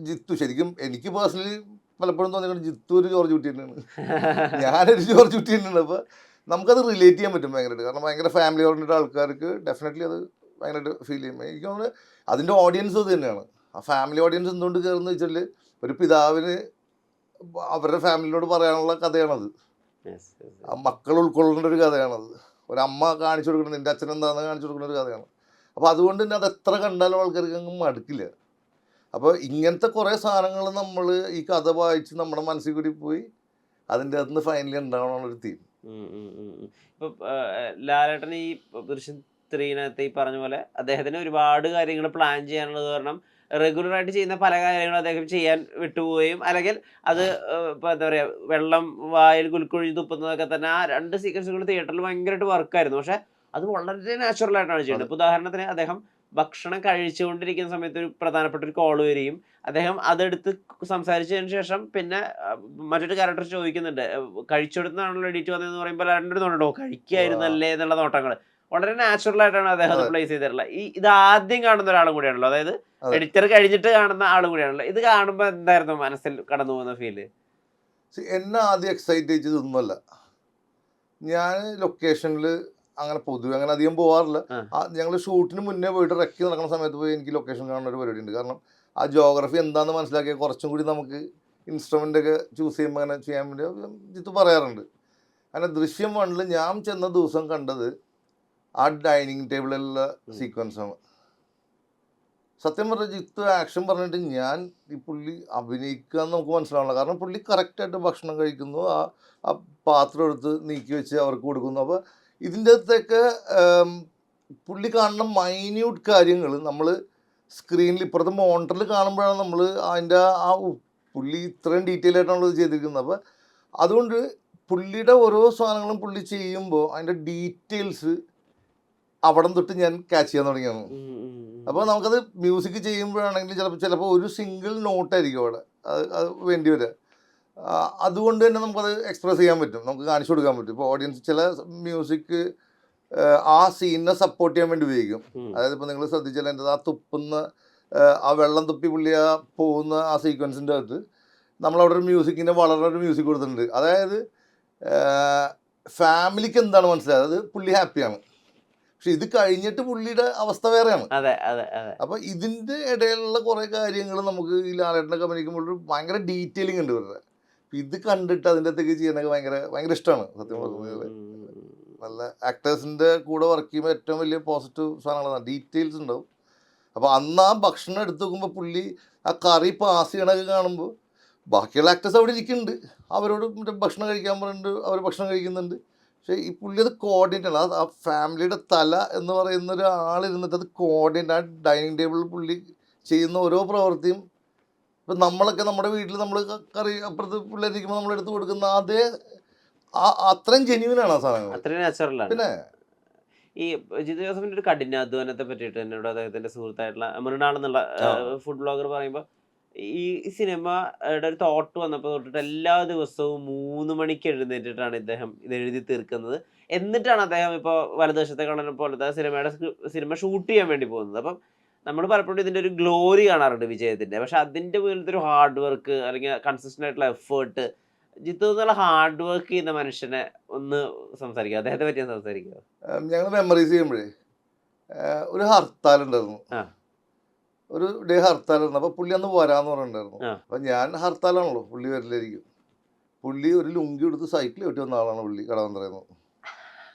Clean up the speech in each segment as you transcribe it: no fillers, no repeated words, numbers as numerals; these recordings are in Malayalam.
ജിത്തു ശരിക്കും എനിക്ക് പേഴ്സണലി പലപ്പോഴും തോന്നിയത് ജിത്തു ഒരു ജോർജ് കുട്ടി തന്നെയാണ്. ഞാനൊരു ജോർജ് കുട്ടി തന്നെയാണ്. അപ്പോൾ നമുക്കത് റിലേറ്റ് ചെയ്യാൻ പറ്റും ഭയങ്കരമായിട്ട്. കാരണം ഭയങ്കര ഫാമിലി ഓറിയൻറ്റഡ് ആൾക്കാർക്ക് ഡെഫിനറ്റ്ലി അത് ഭയങ്കരമായിട്ട് ഫീൽ ചെയ്യും. എനിക്ക് തോന്നുന്നത് അതിൻ്റെ ഓഡിയൻസ് അത് തന്നെയാണ്. ആ ഫാമിലി ഓഡിയൻസ് എന്തുകൊണ്ട് കയറുന്നത് വെച്ചാൽ ഒരു പിതാവിന് അവരുടെ ഫാമിലിയോട് പറയാനുള്ള കഥയാണത്. ആ മക്കൾ ഉൾക്കൊള്ളേണ്ട ഒരു കഥയാണത്. ഒരമ്മ കാണിച്ചു കൊടുക്കുന്നത് നിൻ്റെ അച്ഛൻ എന്താണെന്ന് കാണിച്ചു കൊടുക്കുന്ന ഒരു കഥയാണ്. അപ്പോൾ അതുകൊണ്ട് തന്നെ അത് എത്ര കണ്ടാലും ആൾക്കാർക്ക് അങ്ങ് മടുക്കില്ല. അപ്പോൾ ഇങ്ങനത്തെ കുറേ സാധനങ്ങൾ നമ്മൾ ഈ കഥ വായിച്ച് നമ്മുടെ മനസ്സിൽ കൂടി പോയി അതിൻ്റെ അകത്ത് നിന്ന് ഫൈനലി ഉണ്ടാവണമെന്നൊരു തീം. ഇപ്പൊ ലാലേട്ടൻ ഈ ദൃശ്യം 3-നകത്ത് ഈ പറഞ്ഞ പോലെ അദ്ദേഹത്തിന് ഒരുപാട് കാര്യങ്ങൾ പ്ലാൻ ചെയ്യാനുള്ളത് കാരണം റെഗുലർ ആയിട്ട് ചെയ്യുന്ന പല കാര്യങ്ങളും അദ്ദേഹം ചെയ്യാൻ വിട്ടുപോവുകയും അല്ലെങ്കിൽ അത് ഇപ്പൊ എന്താ പറയാ വെള്ളം വായിൽ കുലുക്കുഴി തുപ്പുന്നതൊക്കെ തന്നെ ആ 2 സീക്വൻസുകൾ തിയേറ്ററിൽ ഭയങ്കരമായിട്ട് വർക്കായിരുന്നു. പക്ഷെ അത് വളരെ നാച്ചുറൽ ആയിട്ടാണ് ചെയ്യുന്നത്. ഇപ്പൊ ഉദാഹരണത്തിന് അദ്ദേഹം ഭക്ഷണം കഴിച്ചുകൊണ്ടിരിക്കുന്ന സമയത്ത് ഒരു പ്രധാനപ്പെട്ട ഒരു കോൾ വരികയും അദ്ദേഹം അതെടുത്ത് സംസാരിച്ചതിന് ശേഷം പിന്നെ മറ്റൊരു ക്യാരക്ടർ ചോദിക്കുന്നുണ്ട് കഴിച്ചെടുത്താണല്ലോ എഡിറ്റ് വന്നതെന്ന് പറയുമ്പോൾ രണ്ടൊരു നോട്ടോ കഴിക്കായിരുന്നല്ലേ എന്നുള്ള നോട്ടങ്ങൾ വളരെ നാച്ചുറൽ ആയിട്ടാണ് അദ്ദേഹം അത് പ്ലേസ് ചെയ്തിട്ടുള്ളത്. ഇത് ആദ്യം കാണുന്ന ഒരാളും കൂടിയാണല്ലോ, അതായത് എഡിറ്റർ കഴിഞ്ഞിട്ട് കാണുന്ന ആളും കൂടിയാണല്ലോ. ഇത് കാണുമ്പോൾ എന്തായിരുന്നു മനസ്സിൽ കടന്നു പോകുന്ന ഫീല്? എന്നെ ആദ്യം എക്സൈറ്റ് ചെയ്തതൊന്നുമല്ല. ഞാൻ ലൊക്കേഷനിൽ അങ്ങനെ പൊതുവെ അങ്ങനെ അധികം പോകാറില്ല. ഞങ്ങൾ ഷൂട്ടിന് മുന്നേ പോയിട്ട് റെക്കി നടക്കുന്ന സമയത്ത് പോയി എനിക്ക് ലൊക്കേഷൻ കാണുന്ന ഒരു പരിപാടി ഉണ്ട്. കാരണം ആ ജോഗ്രഫി എന്താണെന്ന് മനസ്സിലാക്കിയാൽ കുറച്ചും കൂടി നമുക്ക് ഇൻസ്ട്രുമെൻ്റൊക്കെ ചൂസ് ചെയ്യുമ്പോൾ അങ്ങനെ ചെയ്യാൻ വേണ്ടി ജിത്തു പറയാറുണ്ട്. അങ്ങനെ ദൃശ്യം 1 ഞാൻ ചെന്ന ദിവസം കണ്ടത് ആ ഡൈനിങ് ടേബിളിലുള്ള സീക്വൻസാണ്. സത്യം പറഞ്ഞ ജിത്തു ആക്ഷൻ പറഞ്ഞിട്ട് ഞാൻ ഈ പുള്ളി അഭിനയിക്കുക എന്ന് നമുക്ക് മനസ്സിലാവണം. കാരണം പുള്ളി കറക്റ്റായിട്ട് ഭക്ഷണം കഴിക്കുന്നു, ആ പാത്രം എടുത്ത് നീക്കി വെച്ച് അവർക്ക് കൊടുക്കുന്നു. അപ്പോൾ ഇതിൻ്റെ അകത്തൊക്കെ പുള്ളി കാണുന്ന മൈന്യൂട്ട് കാര്യങ്ങൾ നമ്മൾ സ്ക്രീനിൽ ഇപ്പുറത്തെ മോണിറ്ററിൽ കാണുമ്പോഴാണ് നമ്മൾ അതിൻ്റെ പുള്ളി ഇത്രയും ഡീറ്റെയിൽ ആയിട്ടാണുള്ളത് ചെയ്തിരിക്കുന്നത്. അപ്പോൾ അതുകൊണ്ട് പുള്ളിയുടെ ഓരോ സാധനങ്ങളും പുള്ളി ചെയ്യുമ്പോൾ അതിൻ്റെ ഡീറ്റെയിൽസ് അവിടം തൊട്ട് ഞാൻ ക്യാച്ച് ചെയ്യാൻ തുടങ്ങിയാണ്. അപ്പോൾ നമുക്കത് മ്യൂസിക് ചെയ്യുമ്പോഴാണെങ്കിൽ ചിലപ്പോൾ ഒരു സിംഗിൾ നോട്ടായിരിക്കും അവിടെ അത് വേണ്ടി വരിക. അതുകൊണ്ട് തന്നെ നമുക്കത് എക്സ്പ്രസ് ചെയ്യാൻ പറ്റും, നമുക്ക് കാണിച്ചു കൊടുക്കാൻ പറ്റും. ഇപ്പോൾ ഓഡിയൻസ് ചില മ്യൂസിക് ആ സീനിനെ സപ്പോർട്ട് ചെയ്യാൻ വേണ്ടി ഉപയോഗിക്കും. അതായത് ഇപ്പോൾ നിങ്ങൾ ശ്രദ്ധിച്ചാൽ എൻ്റെ ആ തുപ്പുന്ന ആ വെള്ളം തുപ്പി പുള്ളി ആ പോകുന്ന ആ സീക്വൻസിൻ്റെ അകത്ത് നമ്മളവിടെ ഒരു മ്യൂസിക്കിൻ്റെ വളരെ ഒരു മ്യൂസിക് കൊടുത്തിട്ടുണ്ട്. അതായത് ഫാമിലിക്ക് എന്താണ് മനസ്സിലായത്, അത് പുള്ളി ഹാപ്പിയാണ്. പക്ഷെ ഇത് കഴിഞ്ഞിട്ട് പുള്ളിയുടെ അവസ്ഥ വേറെയാണ്. അപ്പൊ ഇതിന്റെ ഇടയിലുള്ള കുറെ കാര്യങ്ങൾ നമുക്ക് ഈ ലാലേട്ടനൊക്കെ അഭിനയിക്കുമ്പോൾ ഭയങ്കര ഡീറ്റെയിലിംഗ് ഉണ്ട് ഇവരുടെ. ഇത് കണ്ടിട്ട് അതിൻ്റെ അകത്തേക്ക് ചെയ്യാനൊക്കെ ഭയങ്കര ഭയങ്കര ഇഷ്ടമാണ് സത്യം പറഞ്ഞത്. നല്ല ആക്ടേഴ്സിന്റെ കൂടെ വർക്ക് ചെയ്യുമ്പോൾ ഏറ്റവും വലിയ പോസിറ്റീവ് സാധനങ്ങളാണ്, ഡീറ്റെയിൽസ് ഉണ്ടാവും. അപ്പോൾ അന്ന് ആ ഭക്ഷണം എടുത്ത് നോക്കുമ്പോൾ പുള്ളി ആ കറി പാസ് ചെയ്യണൊക്കെ കാണുമ്പോൾ ബാക്കിയുള്ള ആക്ടേഴ്സ് അവിടെ ഇരിക്കുന്നുണ്ട്, അവരോട് മറ്റേ ഭക്ഷണം കഴിക്കാൻ പറഞ്ഞിട്ട് അവർ ഭക്ഷണം കഴിക്കുന്നുണ്ട്. പക്ഷേ ഈ പുള്ളി അത് കോർഡിനേറ്റ് ആണ്. ആ ഫാമിലിയുടെ തല എന്ന് പറയുന്ന ഒരാളിരുന്നിട്ട് അത് കോർഡിനേറ്റ്, ആ ഡൈനിങ് ടേബിളിൽ പുള്ളി ചെയ്യുന്ന ഓരോ പ്രവൃത്തിയും ഇപ്പം നമ്മളൊക്കെ നമ്മുടെ വീട്ടിൽ നമ്മൾ കറി അപ്പുറത്ത് പിള്ളേരിക്കുമ്പോൾ നമ്മളെടുത്ത് കൊടുക്കുന്ന അതേ അത്രയും ജെന്യൂനാണ് ആ സാധനങ്ങൾ. പിന്നെ ഈ ജിത്തു ജോസഫിന്റെ ഒരു കഠിനാധ്വാനത്തെ പറ്റിയിട്ട് എന്നോട് അദ്ദേഹത്തിന്റെ സുഹൃത്തായിട്ടുള്ള മൃണാൾ എന്നുള്ള ഫുഡ് ബ്ലോഗർ പറയുമ്പോൾ ഈ സിനിമയുടെ ഒരു തോട്ട് വന്നപ്പോൾ തൊട്ടിട്ട് എല്ലാ ദിവസവും 3 മണിക്ക് എഴുന്നേറ്റിട്ടാണ് ഇദ്ദേഹം ഇത് എഴുതി തീർക്കുന്നത്. എന്നിട്ടാണ് അദ്ദേഹം ഇപ്പോൾ വലതുവശത്തെ കളനെ പോലത്തെ സിനിമ ഷൂട്ട് ചെയ്യാൻ വേണ്ടി പോകുന്നത്. അപ്പം നമ്മൾ പലപ്പോഴും ഇതിൻ്റെ ഒരു ഗ്ലോറി കാണാറുണ്ട് വിജയത്തിൻ്റെ, പക്ഷെ അതിൻ്റെ മുന്നിലത്തെ ഒരു ഹാർഡ് വർക്ക് അല്ലെങ്കിൽ കൺസിസ്റ്റൻ്റ് ആയിട്ടുള്ള എഫേർട്ട്, ജിത്തു എന്നുള്ള ഹാർഡ് വർക്ക് ചെയ്യുന്ന മനുഷ്യനെ ഒന്ന് സംസാരിക്കുക, അദ്ദേഹത്തെ പറ്റി സംസാരിക്കുക. ഞങ്ങൾ മെമ്മറൈസ് ചെയ്യുമ്പോഴേ ഒരു ഹർത്താൽ ഉണ്ടായിരുന്നു, ഒരു ഡേ ഹർത്താലായിരുന്നു. അപ്പോൾ പുള്ളി അന്ന് വരാമെന്ന് പറഞ്ഞിട്ടുണ്ടായിരുന്നു. അപ്പം ഞാൻ ഹർത്താലാണല്ലോ, പുള്ളി വരില്ലായിരിക്കും. പുള്ളി ഒരു ലുങ്കി എടുത്ത് സൈക്കിൾ വെട്ടി വന്ന ആളാണ് പുള്ളി, കടവന്ത്രയിൽ.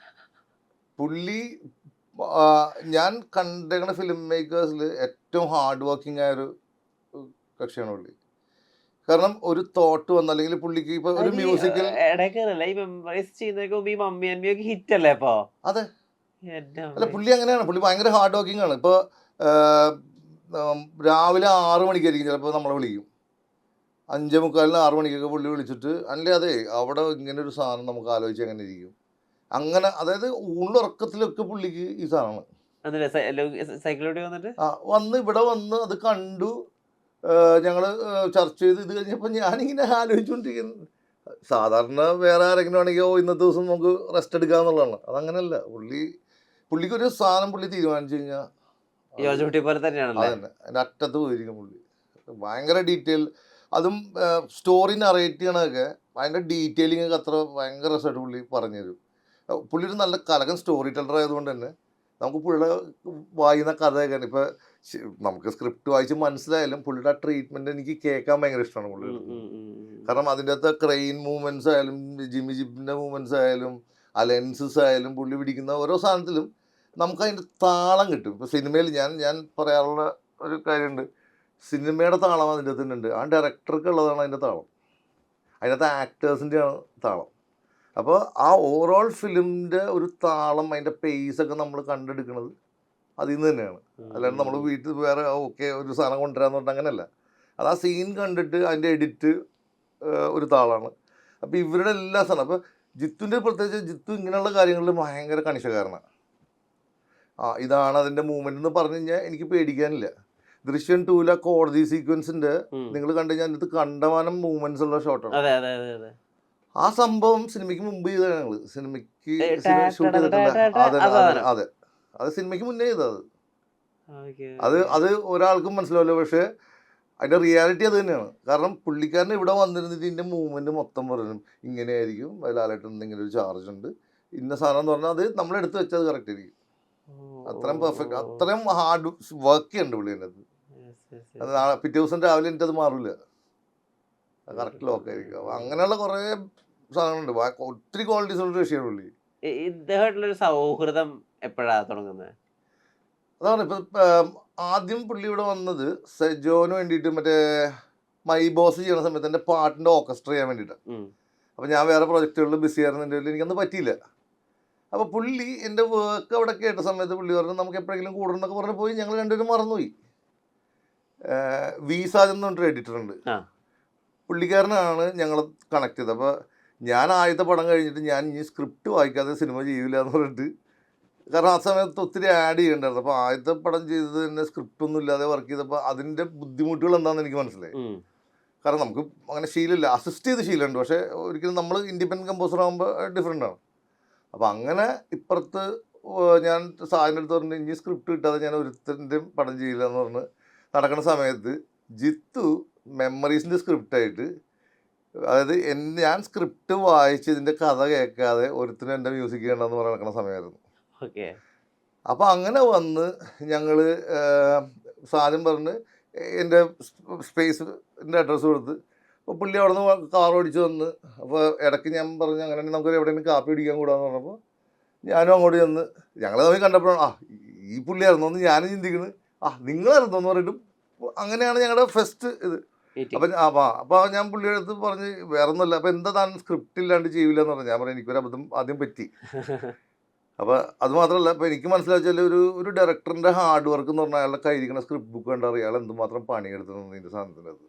പുള്ളി ഞാൻ കണ്ടേക്കുന്ന ഫിലിം മേക്കേഴ്സിൽ ഏറ്റവും ഹാർഡ് വർക്കിംഗ് ആയൊരു കക്ഷിയാണ് പുള്ളി. കാരണം ഒരു തോട്ട് വന്ന അല്ലെങ്കിൽ പുള്ളിക്ക് ഇപ്പൊ ഒരു മ്യൂസിക്കൽ അതെ അല്ല പുള്ളി അങ്ങനെയാണ്, പുള്ളി ഭയങ്കര ഹാർഡ് വർക്കിംഗ് ആണ്. ഇപ്പോൾ രാവിലെ 6 മണിക്കായിരിക്കും ചിലപ്പോൾ നമ്മളെ വിളിക്കും, 5:45 6 മണിക്കൊക്കെ പുള്ളി വിളിച്ചിട്ട് അല്ലേ അതെ അവിടെ ഇങ്ങനെ ഒരു സാധനം നമുക്ക് ആലോചിച്ച് എങ്ങനെ ഇരിക്കും അങ്ങനെ. അതായത് ഉള്ളുറക്കത്തിലൊക്കെ പുള്ളിക്ക് ഈ സാധനമാണ്. വന്ന് ഇവിടെ വന്ന് അത് കണ്ടു, ഞങ്ങൾ ചർച്ച ചെയ്ത് ഇത് കഴിഞ്ഞപ്പോൾ ഞാനിങ്ങനെ ആലോചിച്ചുകൊണ്ടിരിക്കുന്നു. സാധാരണ വേറെ ആരെങ്കിലും ആണെങ്കിൽ ഇന്നത്തെ ദിവസം നമുക്ക് റെസ്റ്റ് എടുക്കാന്നുള്ളതാണ്. അതങ്ങനെയല്ല, പുള്ളിക്കൊരു സാധനം പുള്ളി തീരുമാനിച്ചു കഴിഞ്ഞാൽ പോലെ തന്നെയാണ് അതന്നെ അതിൻ്റെ അറ്റത്ത് പോയിരിക്കും പുള്ളി. ഭയങ്കര ഡീറ്റെയിൽ, അതും സ്റ്റോറി നറേറ്റ് ചെയ്യണതൊക്കെ അതിൻ്റെ ഡീറ്റെയിലിംഗ് ഒക്കെ അത്ര ഭയങ്കര രസമായിട്ട് പുള്ളി പറഞ്ഞു തരും. പുള്ളി ഒരു നല്ല കലകൻ സ്റ്റോറി ടെല്ലർ ആയതുകൊണ്ട് തന്നെ നമുക്ക് പുള്ളിയുടെ വായിക്കുന്ന കഥയൊക്കെ ഇപ്പോൾ നമുക്ക് സ്ക്രിപ്റ്റ് വായിച്ച് മനസ്സിലായാലും പുള്ളിയുടെ ആ ട്രീറ്റ്മെൻറ്റ് എനിക്ക് കേൾക്കാൻ ഭയങ്കര ഇഷ്ടമാണ് പുള്ളി. കാരണം അതിൻ്റെ അകത്ത് ക്രെയിൻ മൂവ്മെൻറ്റ്സ് ആയാലും ജിമ്മി ജിപ്പിൻ്റെ മൂവ്മെൻറ്റ്സ് ആയാലും ആ ലെൻസസ് ആയാലും പുള്ളി പിടിക്കുന്ന ഓരോ സാധനത്തിലും നമുക്ക് അതിൻ്റെ താളം കിട്ടും. ഇപ്പോൾ സിനിമയിൽ ഞാൻ പറയാറുള്ള ഒരു കാര്യമുണ്ട്, സിനിമയുടെ താളം അതിൻ്റെ അകത്ത് തന്നെ ഉണ്ട്. ആ ഡയറക്ടർക്ക് ഉള്ളതാണ് അതിൻ്റെ താളം, അതിനകത്ത് ആക്ടേഴ്സിൻ്റെയാണ് താളം. അപ്പോൾ ആ ഓവറോൾ ഫിലിമിൻ്റെ ഒരു താളം, അതിൻ്റെ പേസൊക്കെ നമ്മൾ കണ്ടെടുക്കുന്നത് അതിൽ നിന്ന് തന്നെയാണ്. അല്ലാണ്ട് നമ്മൾ വീട്ടിൽ വേറെ ഓക്കെ ഒരു സാധനം കൊണ്ടുവരാന്ന് പറഞ്ഞാൽ അങ്ങനെയല്ല. അത് ആ സീൻ കണ്ടിട്ട് അതിൻ്റെ എഡിറ്റ് ഒരു താളമാണ്. അപ്പോൾ ഇവരുടെ എല്ലാ സാധനം, അപ്പോൾ ജിത്തുവിൻ്റെ പ്രത്യേകിച്ച് ജിത്തു ഇങ്ങനെയുള്ള കാര്യങ്ങളിൽ ഭയങ്കര കണിശകാരനാണ്. ഇതാണ് അതിൻ്റെ മൂവ്മെൻ്റ് എന്ന് പറഞ്ഞു കഴിഞ്ഞാൽ എനിക്ക് പേടിക്കാനില്ല. ദൃശ്യം 2 കോടതി സീക്വൻസിൻ്റെ നിങ്ങൾ കണ്ടു കഴിഞ്ഞാൽ അതിനകത്ത് കണ്ടമാനം മൂവ്മെൻറ്റ്സ് ഉള്ള ഷോട്ടാണ്. ആ സംഭവം സിനിമയ്ക്ക് മുമ്പ് ചെയ്തതാണ് ഞങ്ങൾ. സിനിമയ്ക്ക് ഷൂട്ട് ചെയ്തിട്ടില്ല. അതെ, അത് സിനിമയ്ക്ക് മുന്നേ ചെയ്തത്. അത് ഒരാൾക്കും മനസ്സിലാവില്ല, പക്ഷേ അതിൻ്റെ റിയാലിറ്റി അത് തന്നെയാണ്. കാരണം പുള്ളിക്കാരൻ ഇവിടെ വന്നിരുന്നിട്ട് ഇതിൻ്റെ മൂവ്മെൻറ്റ് മൊത്തം പറയും ഇങ്ങനെയായിരിക്കും, ലാലേട്ടൻ ഇങ്ങനെ ഒരു ചാർജ് ഉണ്ട്, ഇന്ന സാധനം എന്ന് പറഞ്ഞാൽ അത് നമ്മളെടുത്ത് വെച്ചത് കറക്റ്റ് ആയിരിക്കും. അത്രയും പെർഫെക്റ്റ്, അത്രയും ഹാർഡ് വർക്ക് ചെയ്യുന്നുണ്ട് പുള്ളി അതിൻ്റെ അത്. പിറ്റേ ദിവസം രാവിലെ എനിക്കത് മാറില്ല, കറക്റ്റ് ലോക്കായിരിക്കും. അപ്പോൾ അങ്ങനെയുള്ള കുറേ സാധനങ്ങളുണ്ട്, ഒത്തിരി ക്വാളിറ്റീസ് ഉള്ള വിഷയമാണ് പുള്ളി. ഇദ്ദേഹമായിട്ടുള്ളൊരു സൗഹൃദം എപ്പോഴാണ് തുടങ്ങുന്നത്? അതാണ് ഇപ്പം ആദ്യം പുള്ളി ഇവിടെ വന്നത് സെജോന് വേണ്ടിയിട്ട് മറ്റേ മൈ ബോസ് ചെയ്യുന്ന സമയത്ത് എൻ്റെ പാട്ടിൻ്റെ ഓർക്കസ്ട്ര ചെയ്യാൻ വേണ്ടിയിട്ടാണ്. അപ്പോൾ ഞാൻ വേറെ പ്രൊജക്റ്റുകളിൽ ബിസി ആയിരുന്നതിൻ്റെ എനിക്കന്ന് പറ്റിയില്ല. അപ്പോൾ പുള്ളി എൻ്റെ വർക്ക് അവിടെ കേട്ട സമയത്ത് പുള്ളി പറഞ്ഞു നമുക്ക് എപ്പോഴെങ്കിലും കൂടണമെന്നൊക്കെ പറഞ്ഞ് പോയി. ഞങ്ങൾ രണ്ടുപേരും മറന്നുപോയി. വിസാജ് എന്ന് പറഞ്ഞൊരു എഡിറ്റർ ഉണ്ട്, പുള്ളിക്കാരനാണ് ഞങ്ങൾ കണക്ട് ചെയ്തത്. അപ്പോൾ ഞാൻ ആദ്യത്തെ പടം കഴിഞ്ഞിട്ട് ഞാൻ ഈ സ്ക്രിപ്റ്റ് വായിക്കാതെ സിനിമ ചെയ്യില്ല എന്ന് പറഞ്ഞിട്ട്, കാരണം ആ സമയത്ത് ഒത്തിരി ആഡ് ചെയ്യേണ്ടായിരുന്നു. അപ്പോൾ ആദ്യത്തെ പടം ചെയ്തത് തന്നെ സ്ക്രിപ്റ്റ് ഒന്നും ഇല്ലാതെ വർക്ക് ചെയ്തപ്പോൾ അതിൻ്റെ ബുദ്ധിമുട്ടുകൾ എന്താണെന്ന് എനിക്ക് മനസ്സിലായി. കാരണം നമുക്ക് അങ്ങനെ ശീലമില്ല, അസിസ്റ്റ് ചെയ്ത് ശീലമുണ്ട്, പക്ഷേ ഒരിക്കലും നമ്മൾ ഇൻഡിപെൻഡൻറ്റ് കമ്പോസർ ആകുമ്പോൾ ഡിഫറെൻ്റ് ആണ്. അപ്പോൾ അങ്ങനെ ഇപ്പുറത്ത് ഞാൻ സാറിൻ്റെ അടുത്ത് പറഞ്ഞു ഇനി സ്ക്രിപ്റ്റ് കിട്ടാതെ ഞാൻ ഒരുത്തൻ്റെയും പടം ചെയ്യില്ല എന്ന് പറഞ്ഞ് നടക്കുന്ന സമയത്ത് ജിത്തു മെമ്മറീസിൻ്റെ സ്ക്രിപ്റ്റായിട്ട്, അതായത് ഞാൻ സ്ക്രിപ്റ്റ് വായിച്ച് ഇതിൻ്റെ കഥ കേൾക്കാതെ ഒരുത്തിനും എൻ്റെ മ്യൂസിക് ചെയ്യണമെന്ന് പറഞ്ഞ് നടക്കുന്ന സമയമായിരുന്നു. അപ്പോൾ അങ്ങനെ വന്ന് ഞങ്ങൾ സാധനം പറഞ്ഞ് എൻ്റെ സ്പേസിൻ്റെ അഡ്രസ്സ് കൊടുത്ത്, അപ്പോൾ പുള്ളി അവിടെ നിന്ന് കാർ ഓടിച്ച് വന്ന്, അപ്പോൾ ഇടയ്ക്ക് ഞാൻ പറഞ്ഞു അങ്ങനെ നമുക്ക് എവിടെയെങ്കിലും കാപ്പി പിടിക്കാൻ കൂടാന്ന് പറഞ്ഞപ്പോൾ ഞാനും അങ്ങോട്ട് ചെന്ന് ഞങ്ങൾ തമ്മിൽ കണ്ടപ്പോഴാണ് ഈ പുള്ളിയായിരുന്നു എന്ന് ഞാനും ചിന്തിക്കുന്നത്, നിങ്ങളായിരുന്നു എന്ന് പറഞ്ഞിട്ടും അങ്ങനെയാണ് ഞങ്ങളുടെ ഫസ്റ്റ് ഇത്. അപ്പോൾ ഞാൻ പുള്ളിയുടെ അടുത്ത് പറഞ്ഞ് വേറെ ഒന്നുമല്ല, അപ്പോൾ എന്താ താൻ സ്ക്രിപ്റ്റ് ഇല്ലാണ്ട് ചെയ്യില്ല എന്ന് പറഞ്ഞു. ഞാൻ പറഞ്ഞു എനിക്കൊരു അബദ്ധം ആദ്യം പറ്റി. അപ്പോൾ അത് മാത്രമല്ല, ഇപ്പോൾ എനിക്ക് മനസ്സിലാച്ചാൽ ഒരു ഡയറക്ടറിൻ്റെ ഹാർഡ് വർക്ക് എന്ന് പറഞ്ഞാൽ അയാളുടെ കയ്യിരിക്കുന്ന സ്ക്രിപ്റ്റ് ബുക്ക് കണ്ടറിയാം അയാൾ എന്തുമാത്രം പണിയെടുത്തു ഇതിൻ്റെ സാധനത്തിനകത്ത്.